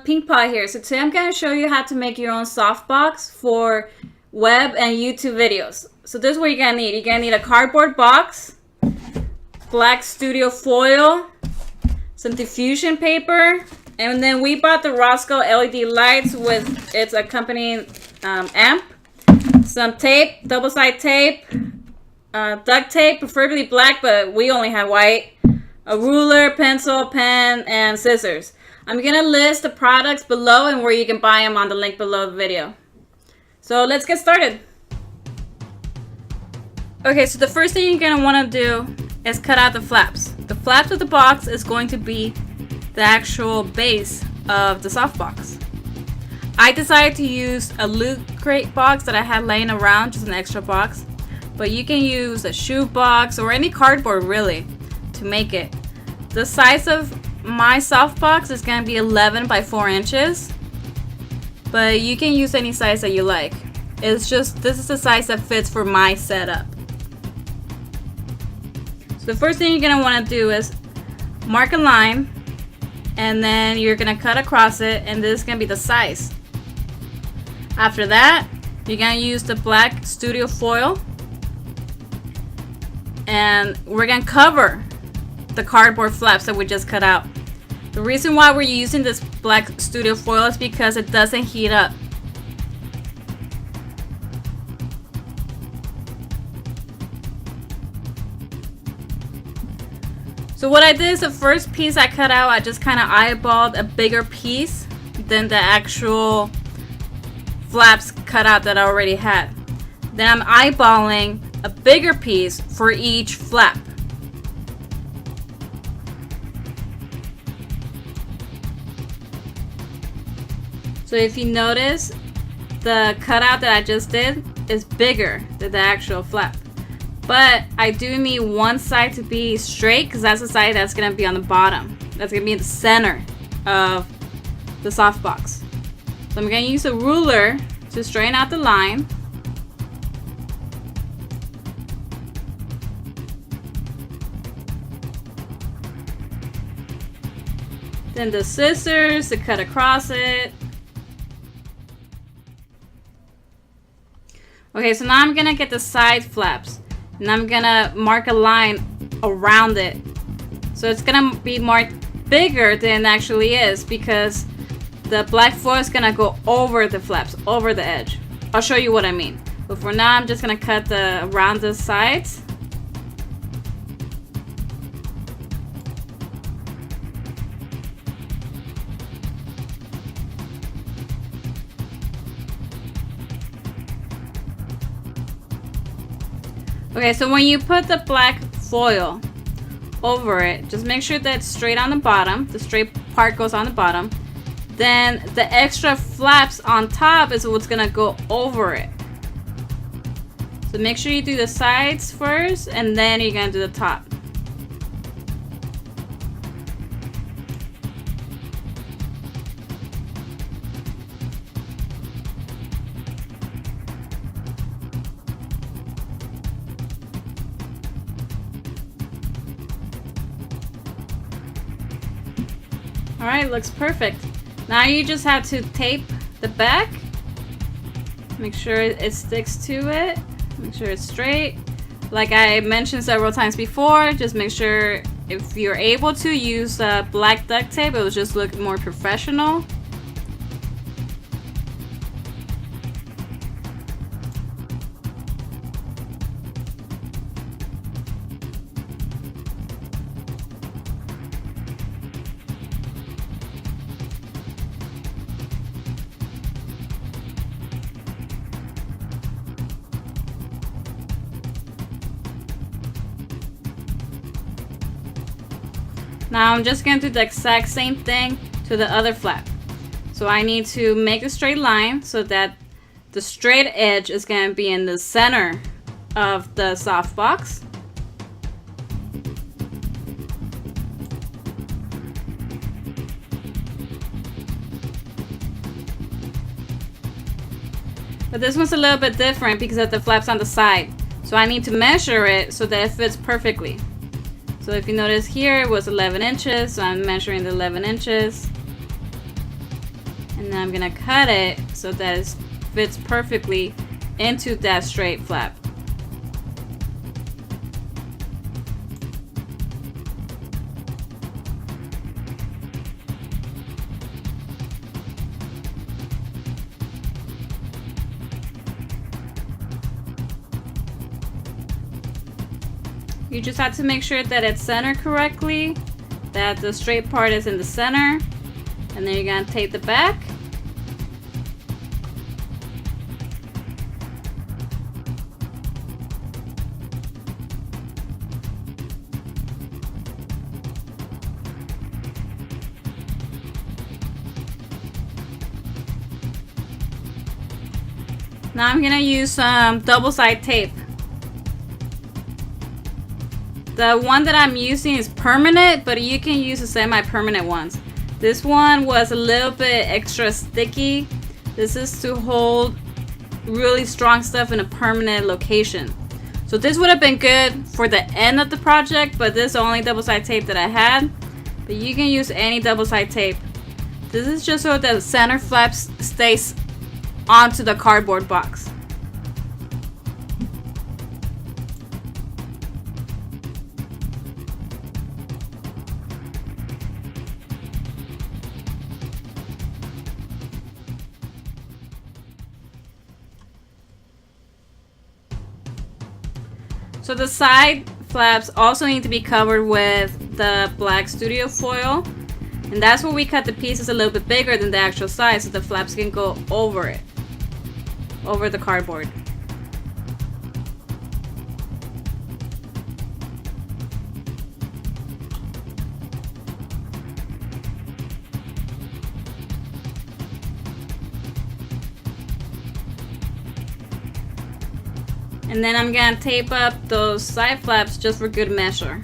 Pink Pot here. So today I'm going to show you how to make your own softbox for web and YouTube videos. So this is what you're going to need. You're going to need a cardboard box, black studio foil, some diffusion paper, and then we bought the Rosco LED lights with its accompanying amp, some tape, double-sided tape, duct tape, preferably black, but we only have white, a ruler, pencil, pen, and scissors. I'm going to list the products below and where you can buy them on the link below the video. So let's get started. Okay, so the first thing you're going to want to do is cut out the flaps. The flaps of the box is going to be the actual base of the softbox. I decided to use a loot crate box that I had laying around, just an extra box. But you can use a shoe box or any cardboard really to make it. The size of my softbox is going to be 11 by 4 inches. But you can use any size that you like. It's just, this is the size that fits for my setup. So the first thing you're going to want to do is mark a line. And then you're going to cut across it. And this is going to be the size. After that, you're going to use the black studio foil. And we're going to cover the cardboard flaps that we just cut out. The reason why we're using this black studio foil is because it doesn't heat up. So what I did is the first piece I cut out, I just kind of eyeballed a bigger piece than the actual flaps cut out that I already had. Then I'm eyeballing a bigger piece for each flap. So if you notice, the cutout that I just did is bigger than the actual flap. But I do need one side to be straight because that's the side that's going to be on the bottom. That's going to be in the center of the softbox. So I'm going to use a ruler to straighten out the line. Then the scissors to cut across it. Okay, so now I'm gonna get the side flaps and I'm gonna mark a line around it. So it's gonna be marked bigger than it actually is because the black foil is gonna go over the flaps, over the edge. I'll show you what I mean. But for now, I'm just gonna cut around the sides. Okay, so when you put the black foil over it, just make sure that it's straight on the bottom. The straight part goes on the bottom. Then the extra flaps on top is what's gonna go over it. So make sure you do the sides first and then you're gonna do the top. Alright, looks perfect. Now you just have to tape the back. Make sure it sticks to it. Make sure it's straight. Like I mentioned several times before, just make sure if you're able to use black duct tape, it will just look more professional. Now I'm just going to do the exact same thing to the other flap. So I need to make a straight line so that the straight edge is going to be in the center of the softbox. But this one's a little bit different because of the flaps on the side. So I need to measure it so that it fits perfectly. So if you notice here, it was 11 inches, so I'm measuring the 11 inches. And then I'm gonna cut it so that it fits perfectly into that straight flap. You just have to make sure that it's centered correctly, that the straight part is in the center, and then you're gonna tape the back. Now I'm gonna use some double-side tape. The one that I'm using is permanent, but you can use the semi-permanent ones. This one was a little bit extra sticky. This is to hold really strong stuff in a permanent location. So this would have been good for the end of the project, but this is the only double-side tape that I had. But you can use any double-side tape. This is just so the center flap stays onto the cardboard box. So the side flaps also need to be covered with the black studio foil, and that's where we cut the pieces a little bit bigger than the actual size so the flaps can go over it, over the cardboard. And then I'm gonna tape up those side flaps just for good measure.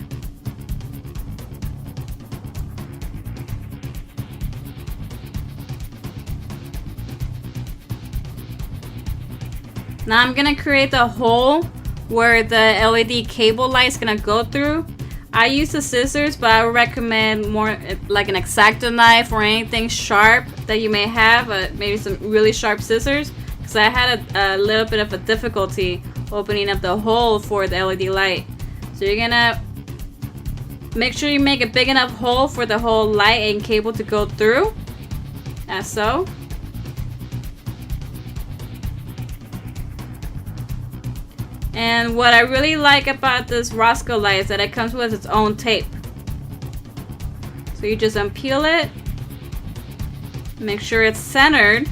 Now I'm gonna create the hole where the LED cable light is gonna go through. I use the scissors, but I would recommend more like an X-Acto knife or anything sharp that you may have, maybe some really sharp scissors, because I had a little bit of a difficulty opening up the hole for the LED light. So you're gonna make sure you make a big enough hole for the whole light and cable to go through, as so. And what I really like about this Rosco light is that it comes with its own tape. So you just unpeel it, make sure it's centered,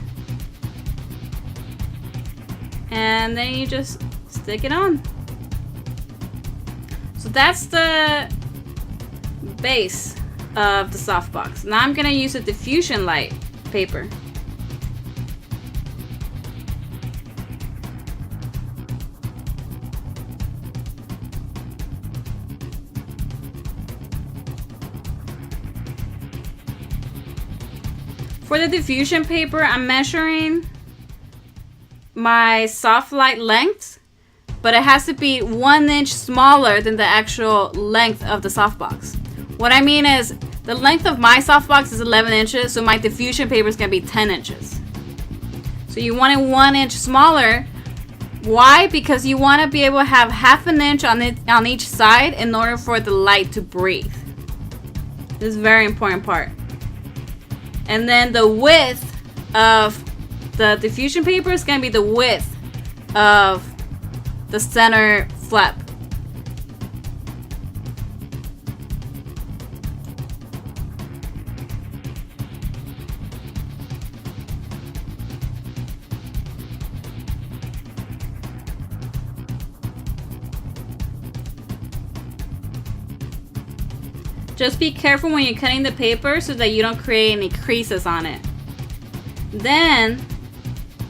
and then you just stick it on. So that's the base of the softbox. Now I'm gonna use a diffusion light paper. For the diffusion paper, I'm measuring my soft light length, but it has to be 1 inch smaller than the actual length of the softbox. What I mean is, the length of my softbox is 11 inches, so my diffusion paper is going to be 10 inches. So you want it 1 inch smaller. Why? Because you want to be able to have half an inch on each side in order for the light to breathe. This is a very important part. And then the width of the diffusion paper is going to be the width of the center flap. Just be careful when you're cutting the paper so that you don't create any creases on it. Then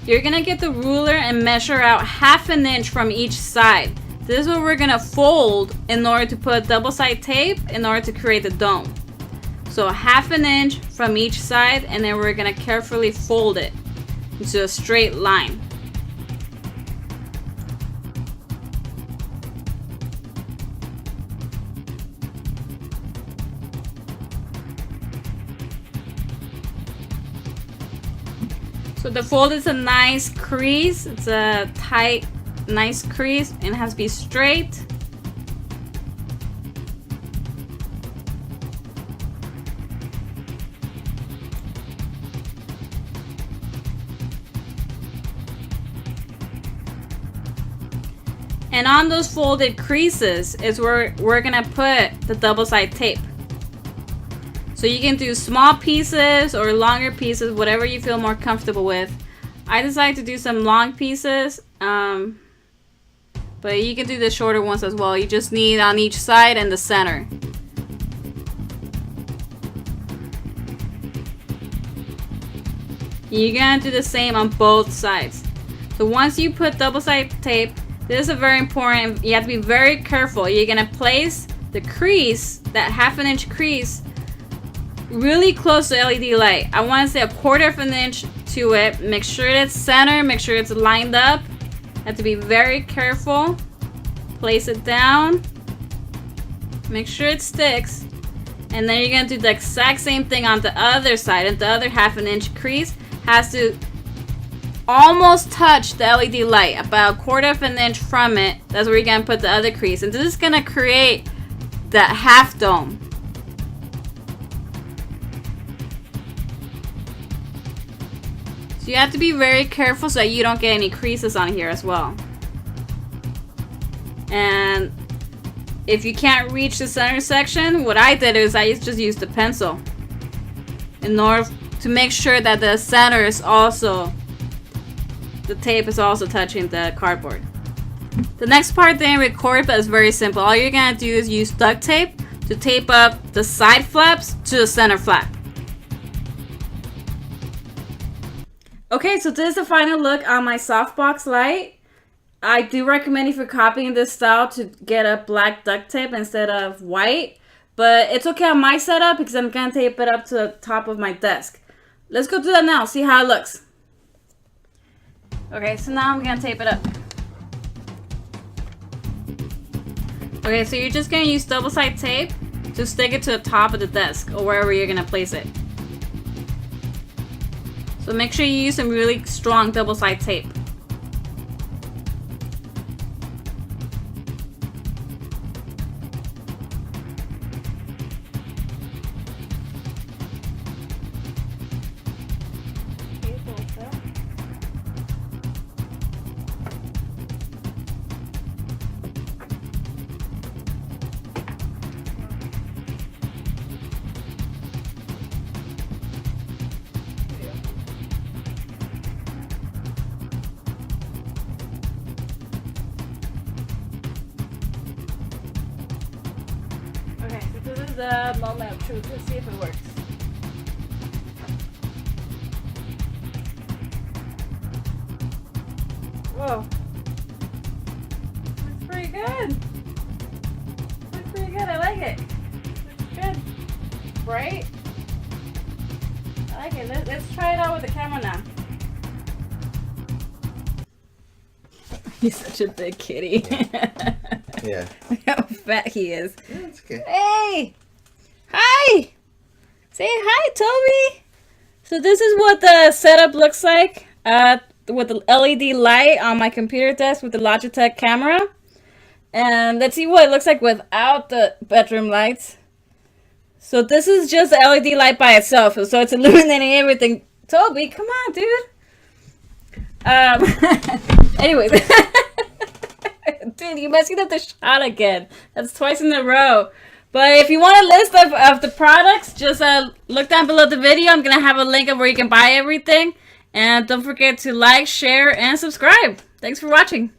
you're gonna get the ruler and measure out half an inch from each side. This is what we're gonna fold in order to put double-side tape in order to create the dome. So half an inch from each side, and then we're gonna carefully fold it into a straight line. So the fold is a nice crease. It's a tight, nice crease, and it has to be straight. And on those folded creases is where we're gonna put the double-sided tape. So you can do small pieces or longer pieces, whatever you feel more comfortable with. I decided to do some long pieces, but you can do the shorter ones as well. You just need on each side and the center. You're gonna do the same on both sides. So once you put double-sided tape, this is very important. You have to be very careful. You're gonna place the crease, that 1/2 inch crease, really close to the LED light. I want to say 1/4 inch to it. Make sure it's centered. Make sure it's lined up. Have to be very careful. Place it down. Make sure it sticks. And then you're gonna do the exact same thing on the other side. And the other 1/2 inch crease has to almost touch the LED light, about 1/4 inch from it. That's where you're gonna put the other crease, and this is gonna create that half dome. So you have to be very careful so that you don't get any creases on here as well. And if you can't reach the center section, what I did is I just used a pencil in order to make sure that the center is also, the tape is also touching the cardboard. The next part didn't record, but it's very simple. All you're gonna do is use duct tape to tape up the side flaps to the center flap. Okay, so this is the final look on my softbox light. I do recommend if you're copying this style to get a black duct tape instead of white, but it's okay on my setup because I'm gonna tape it up to the top of my desk. Let's go do that now, see how it looks. Okay, so now I'm gonna tape it up. Okay, so you're just gonna use double-sided tape to stick it to the top of the desk or wherever you're gonna place it. So make sure you use some really strong double-sided tape. Okay, so this is the moment of truth. Let's see if it works. Whoa. Looks pretty good. Looks pretty good. I like it. Looks good. Bright. I like it. Let's try it out with the camera now. He's such a big kitty. Yeah. How fat he is. Yeah, it's okay. Hey! Hi! Say hi, Toby! So this is what the setup looks like with the LED light on my computer desk with the Logitech camera. And let's see what it looks like without the bedroom lights. So this is just the LED light by itself. So it's illuminating everything. Toby, come on, dude! Anyways. Dude, you messing up the shot again. That's twice in a row. But if you want a list of the products, just look down below the video. I'm going to have a link of where you can buy everything. And don't forget to like, share, and subscribe. Thanks for watching.